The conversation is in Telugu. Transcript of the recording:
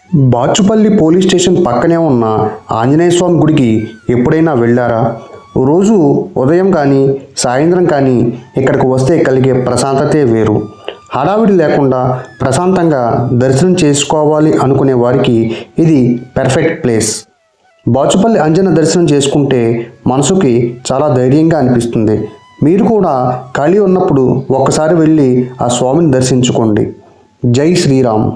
బాచుపల్లి పోలీస్ స్టేషన్ పక్కనే ఉన్న ఆంజనేయ స్వామి గుడికి ఎప్పుడైనా వెళ్ళారా? రోజు ఉదయం కానీ సాయంత్రం కానీ ఇక్కడికి వస్తే కలిగే ప్రశాంతతే వేరు. హడావిడి లేకుండా ప్రశాంతంగా దర్శనం చేసుకోవాలి అనుకునే వారికి ఇది పర్ఫెక్ట్ ప్లేస్. బాచుపల్లి అంజన్న దర్శనం చేసుకుంటే మనసుకి చాలా ధైర్యంగా అనిపిస్తుంది. మీరు కూడా ఖాళీ ఉన్నప్పుడు ఒక్కసారి వెళ్ళి ఆ స్వామిని దర్శించుకోండి. జై శ్రీరామ్.